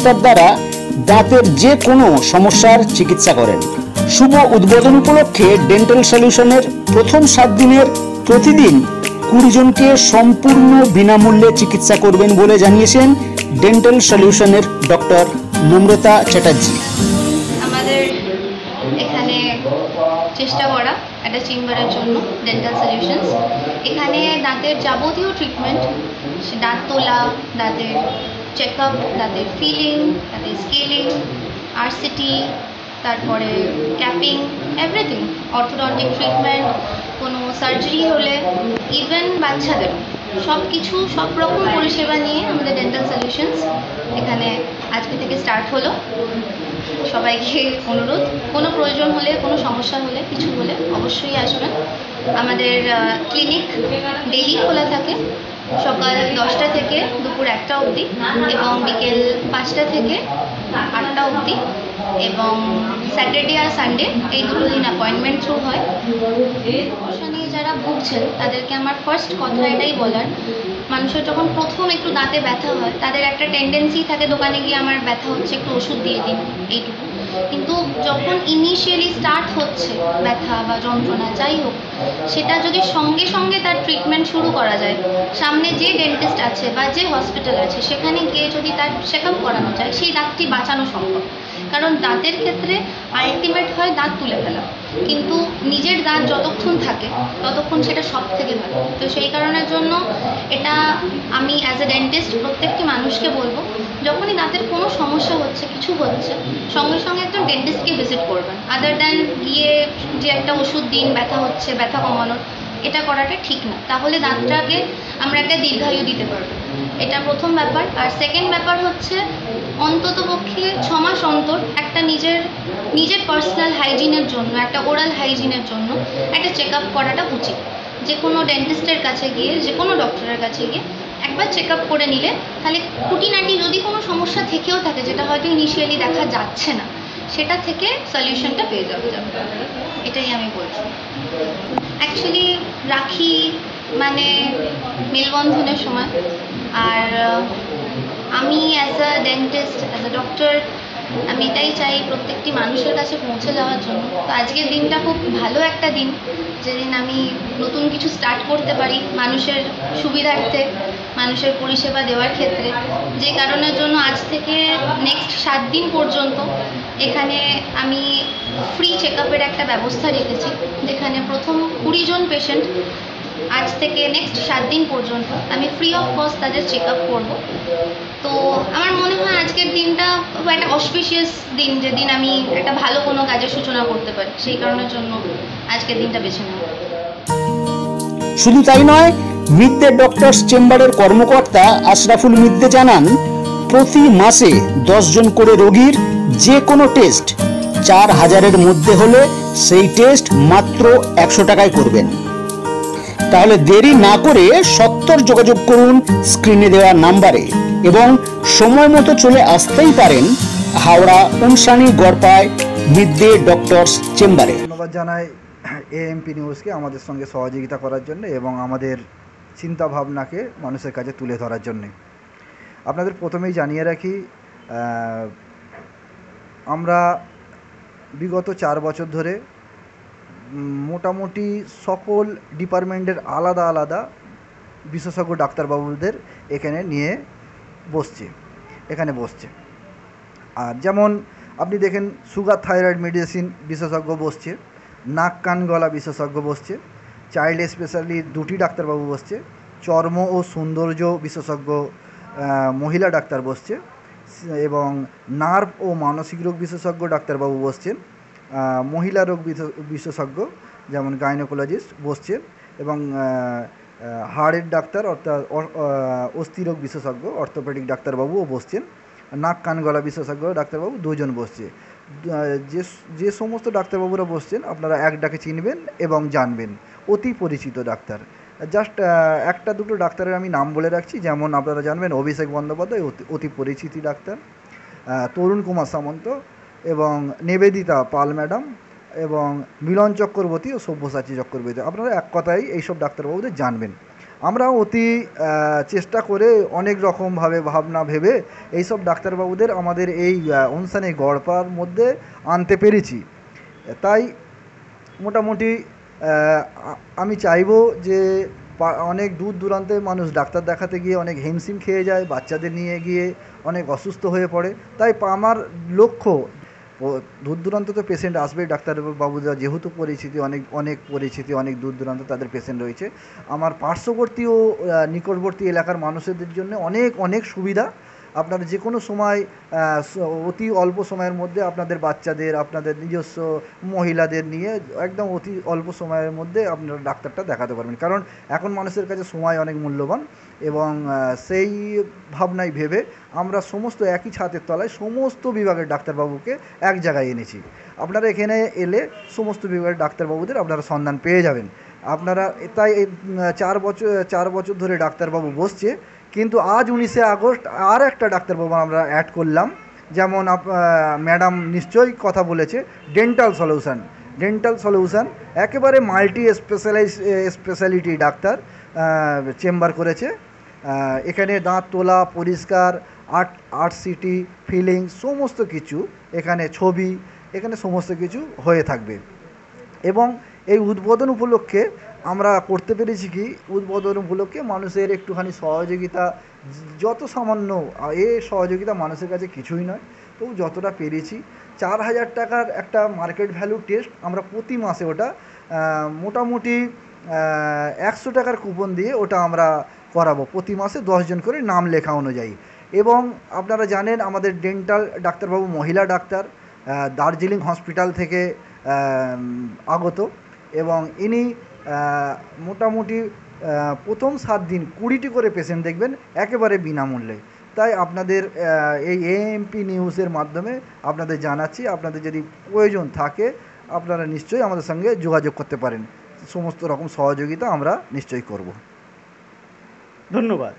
চিকিৎসার দ্বারা দাঁতের যে কোনো সমস্যার চিকিৎসা করেন। শুভ উদ্বোধন উপলক্ষে ডেন্টাল সলিউশনের প্রথম 7 দিনের প্রতিদিন 20 জনকে সম্পূর্ণ বিনামূল্যে চিকিৎসা করবেন বলে জানিয়েছেন ডেন্টাল সলিউশনের ডক্টর নম্রতা চ্যাটার্জি। আমাদের এখানে চেষ্টা করা একটা চেম্বারের জন্য ডেন্টাল সলিউশনস, এখানে দাঁতের যাবতীয় ট্রিটমেন্ট, দাঁত তোলা, দাঁতের চেক আপ, দাঁতের ফিলিং, দাঁতের স্কেলিং, আরসিটি, তারপরে ক্যাপিং, এভরিথিং, অর্থোডন্টিক ট্রিটমেন্ট, কোনো সার্জারি হলে, ইভেন বাচ্চাদের সব কিছু সব রকম পরিষেবা নিয়ে আমাদের ডেন্টাল সলিউশনস এখানে আজকে থেকে স্টার্ট হলো। সবাইকে অনুরোধ, কোনো প্রয়োজন হলে, কোনো সমস্যা হলে, কিছু হলে অবশ্যই আসবেন। আমাদের ক্লিনিক ডেইলি খোলা থাকে, সকাল 10টা থেকে দুপুর 1টা অবধি এবং বিকেল 5টা থেকে 8টা অবধি, এবং স্যাটারডে আর সানডে এই দুটো দিন অ্যাপয়েন্টমেন্ট থ্রু হয়। সমস্যা নিয়ে যারা ভুগছেন তাদেরকে আমার ফার্স্ট কথা এটাই বলার, মানুষের যখন প্রথম একটু দাঁতে ব্যথা হয় তাদের একটা টেন্ডেন্সি থাকে দোকানে গিয়ে আমার ব্যথা হচ্ছে একটু ওষুধ দিয়ে দিন, এইটুকু। কিন্তু যখন ইনিশিয়ালি স্টার্ট হচ্ছে ব্যথা বা যন্ত্রণা যাই হোক, সেটা যদি সঙ্গে সঙ্গে তার ট্রিটমেন্ট শুরু করা যায়, সামনে যে ডেন্টিস্ট আছে বা যে হসপিটাল আছে সেখানে গিয়ে যদি তার চেক আপ করানো যায়, সেই দাঁতটি বাঁচানো সম্ভব। কারণ দাঁতের ক্ষেত্রে আলটিমেট হয় দাঁত তুলে ফেলা, কিন্তু নিজের দাঁত যতক্ষণ থাকে ততক্ষণ সেটা সব থেকে ভালো। তো সেই কারণের জন্য এটা আমি অ্যাজ এ ডেন্টিস্ট প্রত্যেকটি মানুষকে বলবো, যখনই দাঁতের কোনো সমস্যা হচ্ছে, কিছু হচ্ছে, সঙ্গে সঙ্গে একজন ডেন্টিস্টকে ভিজিট করবেন, আদার দ্যান গিয়ে যে একটা ওষুধ দিন ব্যথা হচ্ছে, ব্যথা কমানোর, এটা করাটা ঠিক না। তাহলে দাঁতটাকে আমরা একটা দীর্ঘায়ু দিতে পারবো, এটা প্রথম ব্যাপার। আর সেকেন্ড ব্যাপার হচ্ছে, অন্তত পক্ষে 6 মাস অন্তর একটা নিজের পার্সোনাল হাইজিনের জন্য, একটা ওরাল হাইজিনের জন্য একটা চেক আপ করাটা উচিত। যে কোনো ডেন্টিস্টের কাছে গিয়ে, যে কোনো ডক্টরের কাছে গিয়ে একবার চেক আপ করে নিলে, তাহলে খুঁটিনাটি যদি কোনো সমস্যা থেকেও থাকে যেটা হয়তো ইনিশিয়ালি দেখা যাচ্ছে না, সেটা থেকে সলিউশনটা পেয়ে যাবে। এটাই আমি বলছি। অ্যাকচুয়ালি রাখি মানে মেলবন্ধনের সময়, আর আমি as a dentist, as a doctor, আমি এটাই চাই প্রত্যেকটি মানুষের কাছে পৌঁছে যাওয়ার জন্য। তো আজকের দিনটা খুব ভালো একটা দিন, যেদিন আমি নতুন কিছু স্টার্ট করতে পারি মানুষের সুবিধার্থে, মানুষের পরিষেবা দেওয়ার ক্ষেত্রে। যে কারণের জন্য আজ থেকে নেক্সট 7 দিন পর্যন্ত এখানে আমি ফ্রি চেক আপের একটা ব্যবস্থা রেখেছি, যেখানে প্রথম 20 জন পেশেন্ট আজ থেকে নেক্সট 7 দিন পর্যন্ত আমি ফ্রি অফ কস্ট তাদের চেক আপ করবো। তো আমার মনে হয় আজকের দিনটা একটা অসপিশিয়াস দিন, যেদিন আমি একটা ভালো কোনো কাজের সূচনা করতে পারি, সেই কারণের জন্য আজকের দিনটা বেছে নেওয়া। শুধু তাই নয়, মিদ্দে ডক্টরস চেম্বারের কর্মকর্তা আশরাফুল মিদ্দে জানান, প্রতি মাসে 10 জন করে রোগীর যে কোনো টেস্ট 4000-এর মধ্যে হলে সেই টেস্ট মাত্র 100 টাকায় করবেন। তাহলে দেরি না করে সত্বর যোগাযোগ করুন স্ক্রিনে দেওয়া নাম্বারে, এবং সময় মতো চলে আসতেই পারেন হাওড়া উনসানি গড়পায় মিদ্দে ডক্টরস চেম্বারে। ধন্যবাদ জানাই এএমপি নিউজকে আমাদের সঙ্গে সহযোগিতা করার জন্য এবং আমাদের চিন্তা ভাবনাকে মানুষের কাছে তুলে ধরার জন্যে। আপনাদের প্রথমেই জানিয়ে রাখি, আমরা বিগত 4 বছর ধরে মোটামুটি সকল ডিপার্টমেন্টের আলাদা আলাদা বিশেষজ্ঞ ডাক্তারবাবুদের এখানে বসছে। আর যেমন আপনি দেখেন, সুগার থাইরয়েড মেডিসিন বিশেষজ্ঞ বসছে, নাক কান গলা বিশেষজ্ঞ বসছে, চাইল্ড স্পেশালি 2টি ডাক্তারবাবু বসছে, চর্ম ও সৌন্দর্য বিশেষজ্ঞ মহিলা ডাক্তার বসছে, এবং নার্ভ ও মানসিক রোগ বিশেষজ্ঞ ডাক্তারবাবু বসছেন, মহিলা রোগ বিশেষজ্ঞ যেমন গাইনোকোলজিস্ট বসছেন, এবং হাড়ের ডাক্তার অর্থাৎ অস্থিরোগ বিশেষজ্ঞ অর্থোপেডিক ডাক্তারবাবুও বসছেন, নাক কান গলা বিশেষজ্ঞ ডাক্তারবাবু 2 জন বসছে। যে সমস্ত ডাক্তারবাবুরা বসছেন আপনারা এক ডাকে চিনবেন এবং জানবেন, অতি পরিচিত ডাক্তার। জাস্ট একটা দুটো ডাক্তারের আমি নাম বলে রাখছি, যেমন আপনারা জানবেন অভিষেক বন্দ্যোপাধ্যায় অতি পরিচিতি ডাক্তার, তরুণ কুমার সামন্ত এবং নিবেদিতা পাল ম্যাডাম এবং মিলন চক্রবর্তী ও সব্যসাচী চক্রবর্তী। আপনারা এক কথায় এইসব ডাক্তারবাবুদের জানবেন। আমরা অতি চেষ্টা করে অনেক রকমভাবে ভাবনা ভেবে এইসব ডাক্তারবাবুদের আমাদের এই অনুষ্ঠানে গড়পার মধ্যে আনতে পেরেছি। তাই মোটামুটি আমি চাইবো যে অনেক দূর দূরান্তে মানুষ ডাক্তার দেখাতে গিয়ে অনেক হিমশিম খেয়ে যায়, বাচ্চাদের নিয়ে গিয়ে অনেক অসুস্থ হয়ে পড়ে। তাই আমার লক্ষ্য, দূর দূরান্ত তো পেশেন্ট আসবেই, ডাক্তারবাবুরা যেহেতু পরিচিতি অনেক পরিচিতি, অনেক দূর দূরান্ত তাদের পেশেন্ট রয়েছে। আমার পার্শ্ববর্তী ও নিকটবর্তী এলাকার মানুষদের জন্য অনেক সুবিধা। আপনারা যে কোনো সময় অতি অল্প সময়ের মধ্যে আপনাদের বাচ্চাদের, আপনাদের নিজস্ব মহিলাদের নিয়ে একদম অতি অল্প সময়ের মধ্যে আপনারা ডাক্তারটা দেখাতে পারবেন। কারণ এখন মানুষের কাছে সময় অনেক মূল্যবান, এবং সেই ভাবনায় ভেবে আমরা সমস্ত একই ছাদের তলায় সমস্ত বিভাগের ডাক্তারবাবুকে এক জায়গায় এনেছি। আপনারা এখানে এলে সমস্ত বিভাগের ডাক্তারবাবুদের আপনারা সন্ধান পেয়ে যাবেন। আপনারা তাই এই 4 বছর ধরে ডাক্তারবাবু বসছে, কিন্তু আজ 19শে আগস্ট আর একটা ডাক্তারবাবু আমরা অ্যাড করলাম। যেমন ম্যাডাম নিশ্চয়ই কথা বলেছে, ডেন্টাল সলিউশন একেবারে মাল্টি স্পেশালিটি ডাক্তার চেম্বার করেছে। এখানে দাঁত তোলা, পরিষ্কার, আর্ট সিটি, ফিলিং সমস্ত কিছু, এখানে ছবি, এখানে সমস্ত কিছু হয়ে থাকবে। এবং এই উদ্বোধন উপলক্ষে আমরা করতে পেরেছি কি, উদ্বোধন উপলক্ষে মানুষের একটুখানি সহযোগিতা, যত সামান্য সহযোগিতা মানুষের কাছে কিছুই নয়, তবু যতটা পেরেছি 4000 টাকার একটা মার্কেট ভ্যালু টেস্ট আমরা প্রতি মাসে ওটা মোটামুটি 100 টাকার কুপন দিয়ে ওটা আমরা করাবো প্রতি মাসে 10 জন করে নাম লেখা অনুযায়ী। এবং আপনারা জানেন আমাদের ডেন্টাল ডাক্তারবাবু মহিলা ডাক্তার, দার্জিলিং হসপিটাল থেকে আগত, এবং ইনি মোটামুটি প্রথম 7 দিন 20টি করে পেশেন্ট দেখবেন একেবারে বিনামূল্যে। তাই আপনাদের এই এএমপি নিউজের মাধ্যমে আপনাদের জানাচ্ছি, আপনাদের যদি প্রয়োজন থাকে আপনারা নিশ্চয়ই আমাদের সঙ্গে যোগাযোগ করতে পারেন। সমস্ত রকম সহযোগিতা আমরা নিশ্চয়ই করব। ধন্যবাদ।